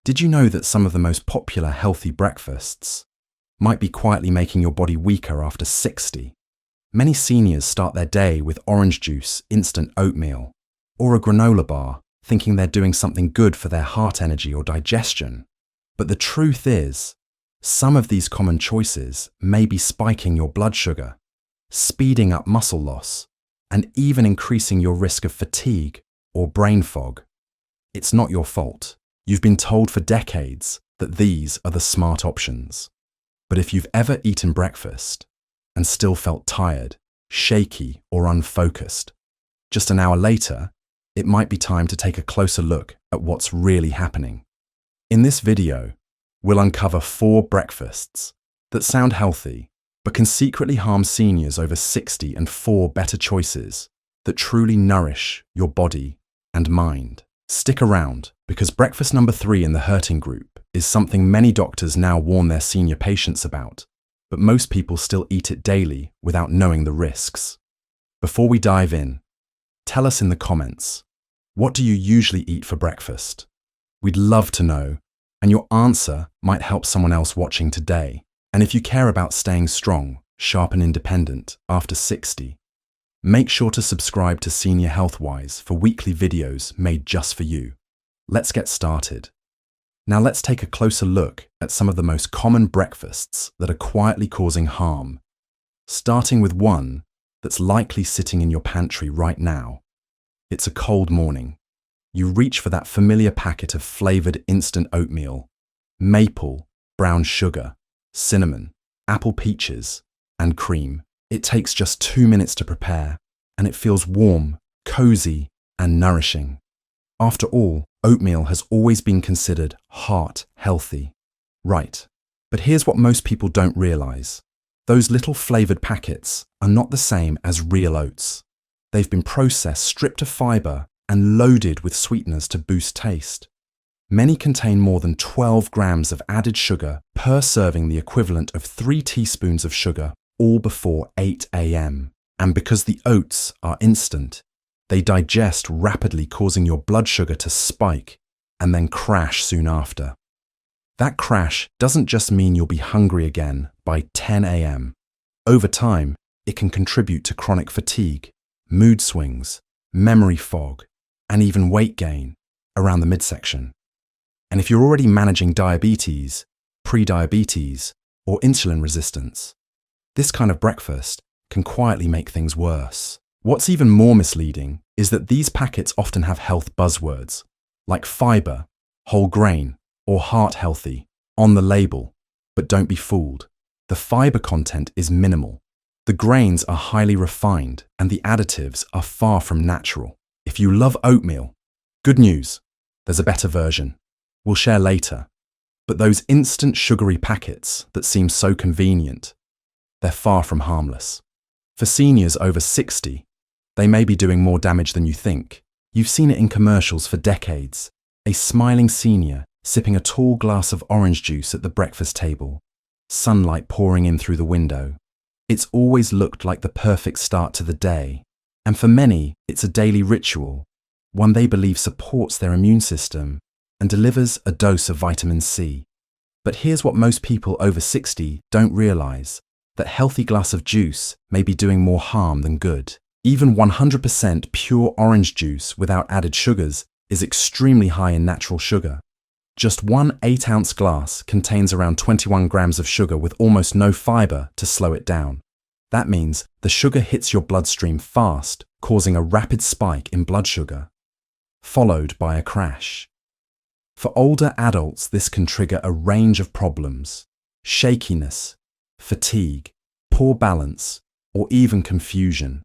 Did you know that some of the most popular healthy breakfasts might be quietly making your body weaker after 60? Many seniors start their day with orange juice, instant oatmeal, or a granola bar, thinking they're doing something good for their heart energy or digestion. But the truth is, some of these common choices may be spiking your blood sugar, speeding up muscle loss, and even increasing your risk of fatigue or brain fog. It's not your fault. You've been told for decades that these are the smart options. But if you've ever eaten breakfast and still felt tired, shaky, or unfocused, just an hour later, it might be time to take a closer look at what's really happening. In this video, we'll uncover 4 breakfasts that sound healthy but can secretly harm seniors over 60 and 4 better choices that truly nourish your body and mind. Stick around, because breakfast number 3 in the hurting group is something many doctors now warn their senior patients about, but most people still eat it daily without knowing the risks. Before we dive in, tell us in the comments, what do you usually eat for breakfast? We'd love to know, and your answer might help someone else watching today. And if you care about staying strong, sharp and independent after 60, make sure to subscribe to Senior Healthwise for weekly videos made just for you. Let's get started. Now let's take a closer look at some of the most common breakfasts that are quietly causing harm, starting with one that's likely sitting in your pantry right now. It's a cold morning. You reach for that familiar packet of flavored instant oatmeal, maple, brown sugar, cinnamon, apple peaches, and cream. It takes just 2 minutes to prepare, and it feels warm, cozy, and nourishing. After all, oatmeal has always been considered heart healthy. Right, but here's what most people don't realize. Those little flavored packets are not the same as real oats. They've been processed, stripped of fiber, and loaded with sweeteners to boost taste. Many contain more than 12 grams of added sugar per serving, the equivalent of 3 teaspoons of sugar, all before 8 a.m. And because the oats are instant, they digest rapidly, causing your blood sugar to spike and then crash soon after. That crash doesn't just mean you'll be hungry again by 10 a.m. Over time, it can contribute to chronic fatigue, mood swings, memory fog, and even weight gain around the midsection. And if you're already managing diabetes, prediabetes, or insulin resistance, this kind of breakfast can quietly make things worse. What's even more misleading is that these packets often have health buzzwords like fiber, whole grain, or heart healthy on the label. But don't be fooled. The fiber content is minimal. The grains are highly refined and the additives are far from natural. If you love oatmeal, good news, there's a better version. We'll share later. But those instant sugary packets that seem so convenient, they're far from harmless. For seniors over 60, they may be doing more damage than you think. You've seen it in commercials for decades. A smiling senior sipping a tall glass of orange juice at the breakfast table, sunlight pouring in through the window. It's always looked like the perfect start to the day. And for many, it's a daily ritual, one they believe supports their immune system and delivers a dose of vitamin C. But here's what most people over 60 don't realize: that healthy glass of juice may be doing more harm than good. Even 100% pure orange juice without added sugars is extremely high in natural sugar. Just one 8-ounce glass contains around 21 grams of sugar with almost no fiber to slow it down. That means the sugar hits your bloodstream fast, causing a rapid spike in blood sugar, followed by a crash. For older adults, this can trigger a range of problems: shakiness, fatigue, poor balance, or even confusion,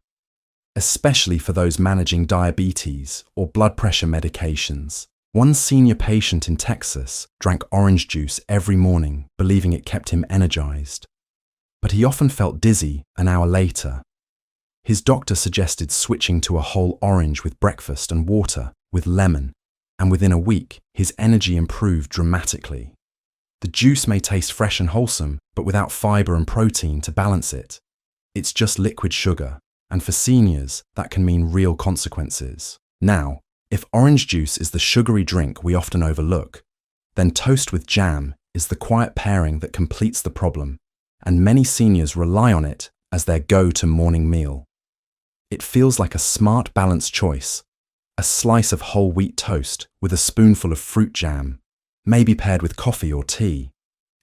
especially for those managing diabetes or blood pressure medications. One senior patient in Texas drank orange juice every morning, believing it kept him energized. But he often felt dizzy an hour later. His doctor suggested switching to a whole orange with breakfast and water with lemon, and within a week, his energy improved dramatically. The juice may taste fresh and wholesome, but without fiber and protein to balance it. It's just liquid sugar, and for seniors, that can mean real consequences. Now, if orange juice is the sugary drink we often overlook, Then toast with jam is the quiet pairing that completes the problem, and many seniors rely on it as their go-to morning meal. It feels like a smart, balanced choice, a slice of whole wheat toast with a spoonful of fruit jam, maybe paired with coffee or tea.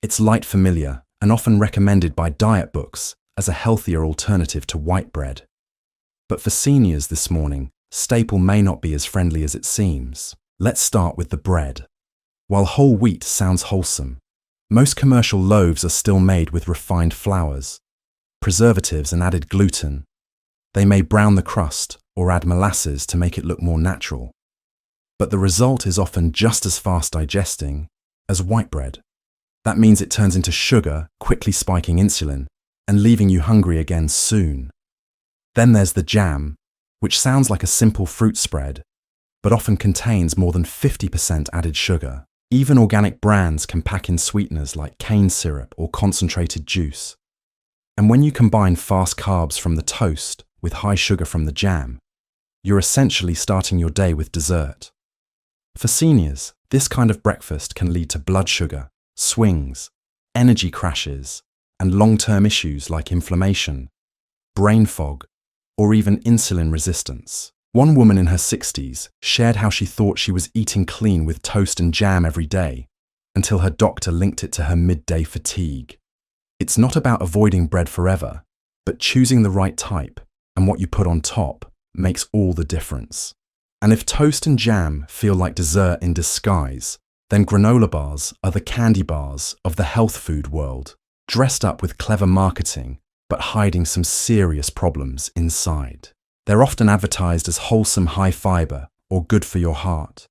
It's light, familiar, and often recommended by diet books as a healthier alternative to white bread. But for seniors this morning, staple may not be as friendly as it seems. Let's start with the bread. While whole wheat sounds wholesome, most commercial loaves are still made with refined flours, preservatives and added gluten. They may brown the crust or add molasses to make it look more natural. But the result is often just as fast digesting as white bread. That means it turns into sugar, quickly spiking insulin and leaving you hungry again soon. Then there's the jam, which sounds like a simple fruit spread, but often contains more than 50% added sugar. Even organic brands can pack in sweeteners like cane syrup or concentrated juice. And when you combine fast carbs from the toast with high sugar from the jam, you're essentially starting your day with dessert. For seniors, this kind of breakfast can lead to blood sugar, swings, energy crashes, and long-term issues like inflammation, brain fog, or even insulin resistance. One woman in her 60s shared how she thought she was eating clean with toast and jam every day, until her doctor linked it to her midday fatigue. It's not about avoiding bread forever, but choosing the right type and what you put on top makes all the difference. And if toast and jam feel like dessert in disguise, then granola bars are the candy bars of the health food world, dressed up with clever marketing, but hiding some serious problems inside. They're often advertised as wholesome, high fiber or good for your heart.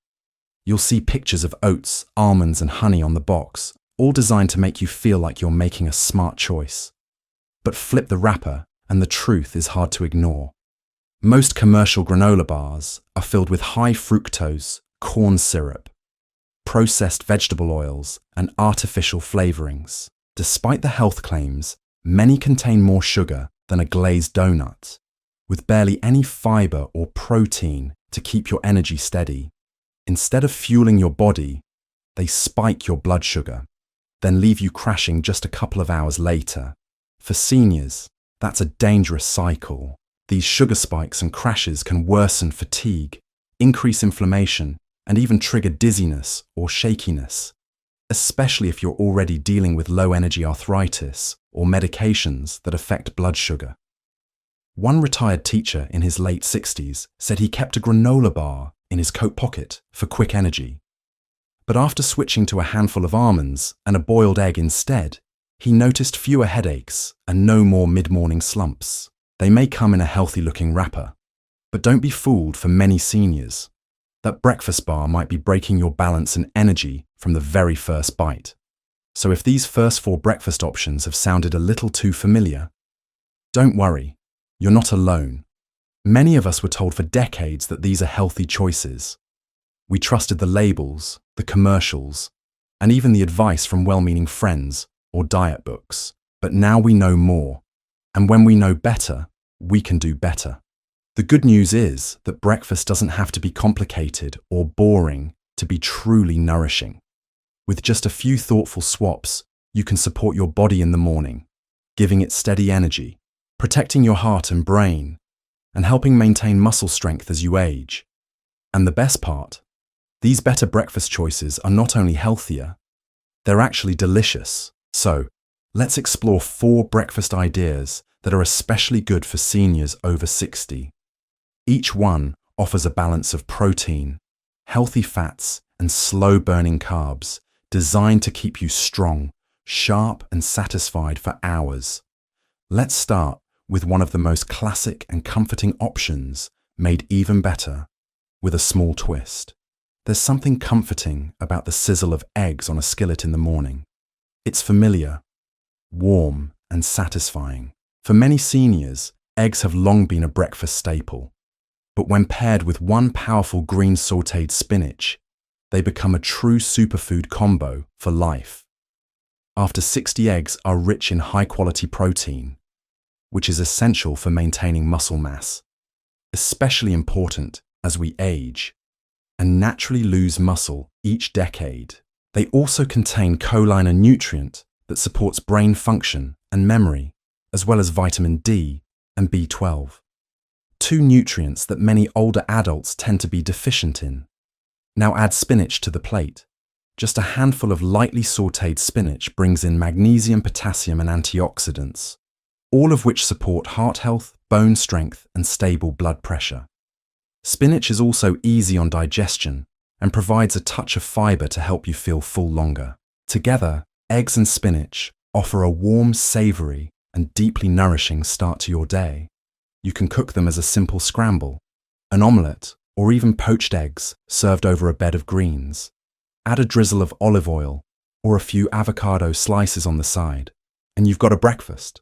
You'll see pictures of oats, almonds, and honey on the box, all designed to make you feel like you're making a smart choice. But flip the wrapper, and the truth is hard to ignore. Most commercial granola bars are filled with high fructose, corn syrup, processed vegetable oils, and artificial flavorings. Despite the health claims, many contain more sugar than a glazed donut, with barely any fiber or protein to keep your energy steady. Instead of fueling your body, they spike your blood sugar, then leave you crashing just a couple of hours later. For seniors, that's a dangerous cycle. These sugar spikes and crashes can worsen fatigue, increase inflammation, and even trigger dizziness or shakiness, especially if you're already dealing with low-energy arthritis or medications that affect blood sugar. One retired teacher in his late 60s said he kept a granola bar in his coat pocket for quick energy. But after switching to a handful of almonds and a boiled egg instead, he noticed fewer headaches and no more mid-morning slumps. They may come in a healthy-looking wrapper, but don't be fooled. For many seniors, that breakfast bar might be breaking your balance and energy from the very first bite. So if these first 4 breakfast options have sounded a little too familiar, don't worry, you're not alone. Many of us were told for decades that these are healthy choices. We trusted the labels, the commercials, and even the advice from well-meaning friends or diet books. But now we know more, and when we know better, we can do better. The good news is that breakfast doesn't have to be complicated or boring to be truly nourishing. With just a few thoughtful swaps, you can support your body in the morning, giving it steady energy, protecting your heart and brain, and helping maintain muscle strength as you age. And the best part, these better breakfast choices are not only healthier, they're actually delicious. So, let's explore 4 breakfast ideas that are especially good for seniors over 60. Each one offers a balance of protein, healthy fats, and slow-burning carbs, designed to keep you strong, sharp, and satisfied for hours. Let's start with one of the most classic and comforting options, made even better with a small twist. There's something comforting about the sizzle of eggs on a skillet in the morning. It's familiar, warm, and satisfying. For many seniors, eggs have long been a breakfast staple. But when paired with one powerful green sautéed spinach, they become a true superfood combo for life. After 60 eggs are rich in high-quality protein, which is essential for maintaining muscle mass, especially important as we age and naturally lose muscle each decade. They also contain choline, a nutrient that supports brain function and memory, as well as vitamin D and B12. Two nutrients that many older adults tend to be deficient in. Now add spinach to the plate. Just a handful of lightly sautéed spinach brings in magnesium, potassium, and antioxidants, all of which support heart health, bone strength, and stable blood pressure. Spinach is also easy on digestion and provides a touch of fiber to help you feel full longer. Together, eggs and spinach offer a warm, savory, and deeply nourishing start to your day. You can cook them as a simple scramble, an omelette, or even poached eggs served over a bed of greens. Add a drizzle of olive oil or a few avocado slices on the side, and you've got a breakfast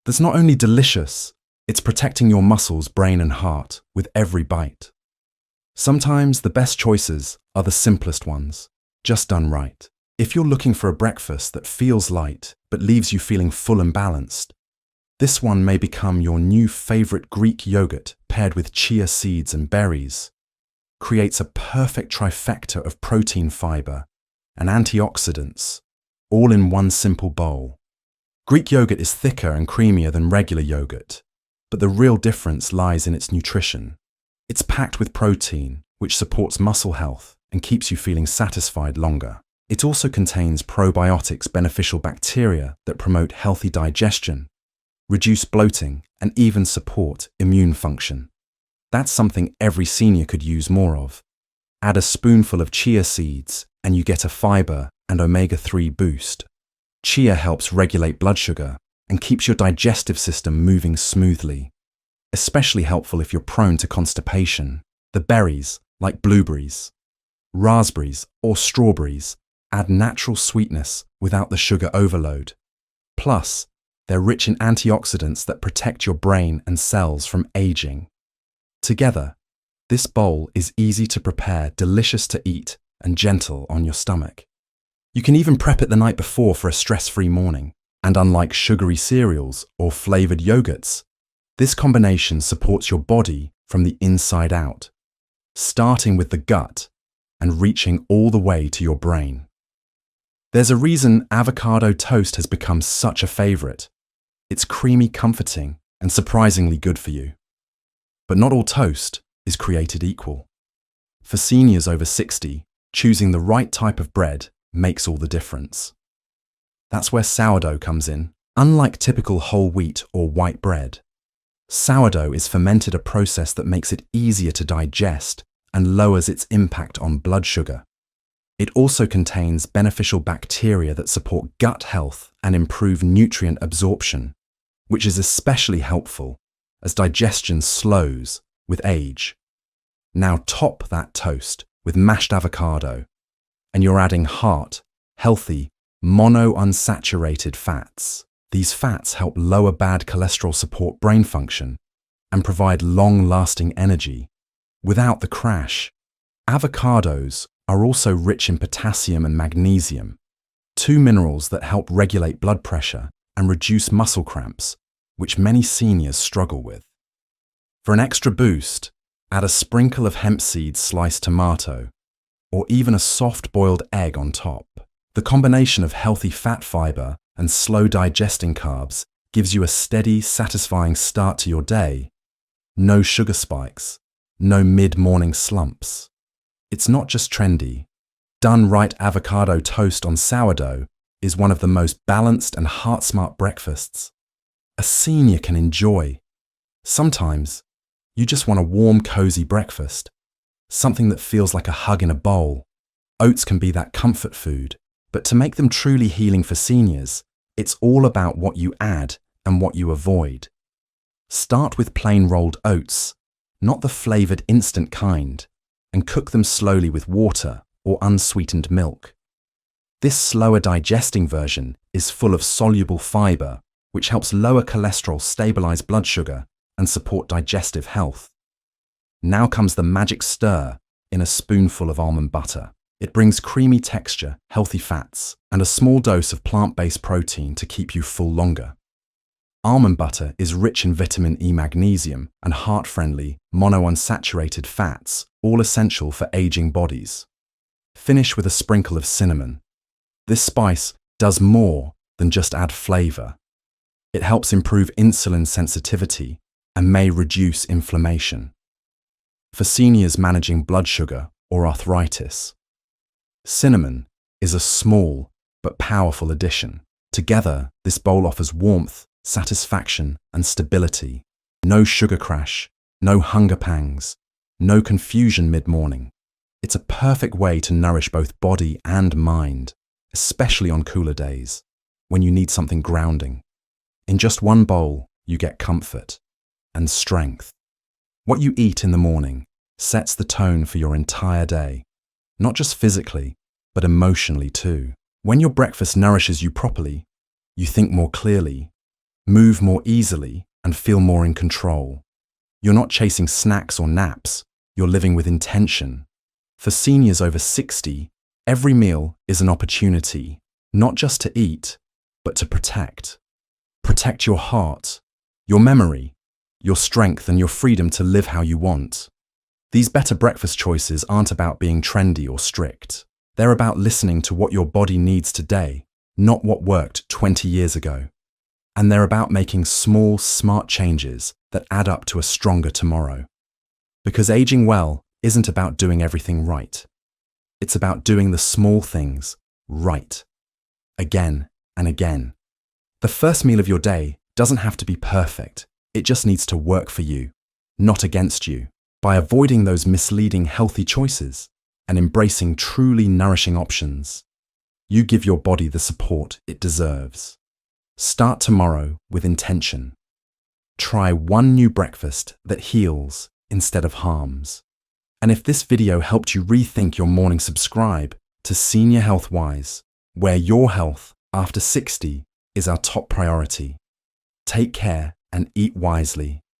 that's not only delicious, it's protecting your muscles, brain, and heart with every bite. Sometimes the best choices are the simplest ones, just done right. If you're looking for a breakfast that feels light but leaves you feeling full and balanced, this one may become your new favorite. Greek yogurt paired with chia seeds and berries creates a perfect trifecta of protein, fiber, and antioxidants, all in one simple bowl. Greek yogurt is thicker and creamier than regular yogurt, but the real difference lies in its nutrition. It's packed with protein, which supports muscle health and keeps you feeling satisfied longer. It also contains probiotics, beneficial bacteria that promote healthy digestion, reduce bloating, and even support immune function. That's something every senior could use more of. Add a spoonful of chia seeds and you get a fiber and omega-3 boost. Chia helps regulate blood sugar and keeps your digestive system moving smoothly. Especially helpful if you're prone to constipation. The berries, like blueberries, raspberries, or strawberries, add natural sweetness without the sugar overload. Plus, they're rich in antioxidants that protect your brain and cells from aging. Together, this bowl is easy to prepare, delicious to eat, and gentle on your stomach. You can even prep it the night before for a stress-free morning. And unlike sugary cereals or flavored yogurts, this combination supports your body from the inside out, starting with the gut and reaching all the way to your brain. There's a reason avocado toast has become such a favorite. It's creamy, comforting, and surprisingly good for you. But not all toast is created equal. For seniors over 60, choosing the right type of bread makes all the difference. That's where sourdough comes in. Unlike typical whole wheat or white bread, sourdough is fermented, a process that makes it easier to digest and lowers its impact on blood sugar. It also contains beneficial bacteria that support gut health and improve nutrient absorption, which is especially helpful as digestion slows with age. Now top that toast with mashed avocado, and you're adding heart, healthy, monounsaturated fats. These fats help lower bad cholesterol, support brain function, and provide long-lasting energy without the crash. Avocados are also rich in potassium and magnesium, two minerals that help regulate blood pressure and reduce muscle cramps, which many seniors struggle with. For an extra boost, add a sprinkle of hemp seeds, sliced tomato, or even a soft-boiled egg on top. The combination of healthy fat, fiber, and slow digesting carbs gives you a steady, satisfying start to your day. No sugar spikes, no mid-morning slumps. It's not just trendy. Done right, avocado toast on sourdough is one of the most balanced and heart-smart breakfasts a senior can enjoy. Sometimes, you just want a warm, cozy breakfast, something that feels like a hug in a bowl. Oats can be that comfort food, but to make them truly healing for seniors, it's all about what you add and what you avoid. Start with plain rolled oats, not the flavored instant kind, and cook them slowly with water or unsweetened milk. This slower digesting version is full of soluble fiber, which helps lower cholesterol, stabilize blood sugar, and support digestive health. Now comes the magic stir in a spoonful of almond butter. It brings creamy texture, healthy fats, and a small dose of plant-based protein to keep you full longer. Almond butter is rich in vitamin E, magnesium, and heart-friendly, monounsaturated fats, all essential for aging bodies. Finish with a sprinkle of cinnamon, This spice does more than just add flavor. It helps improve insulin sensitivity and may reduce inflammation. For seniors managing blood sugar or arthritis, cinnamon is a small but powerful addition. Together, this bowl offers warmth, satisfaction, and stability. No sugar crash, no hunger pangs, no confusion mid-morning. It's a perfect way to nourish both body and mind, especially on cooler days, when you need something grounding. In just one bowl, you get comfort and strength. What you eat in the morning sets the tone for your entire day, not just physically, but emotionally too. When your breakfast nourishes you properly, you think more clearly, move more easily, and feel more in control. You're not chasing snacks or naps, you're living with intention. For seniors over 60, every meal is an opportunity, not just to eat, but to protect. Protect your heart, your memory, your strength, and your freedom to live how you want. These better breakfast choices aren't about being trendy or strict. They're about listening to what your body needs today, not what worked 20 years ago. And they're about making small, smart changes that add up to a stronger tomorrow. Because aging well isn't about doing everything right. It's about doing the small things right, again and again. The first meal of your day doesn't have to be perfect. It just needs to work for you, not against you. By avoiding those misleading healthy choices and embracing truly nourishing options, you give your body the support it deserves. Start tomorrow with intention. Try one new breakfast that heals instead of harms. And if this video helped you rethink your morning, subscribe to Senior Health Wise, where your health after 60 is our top priority. Take care and eat wisely.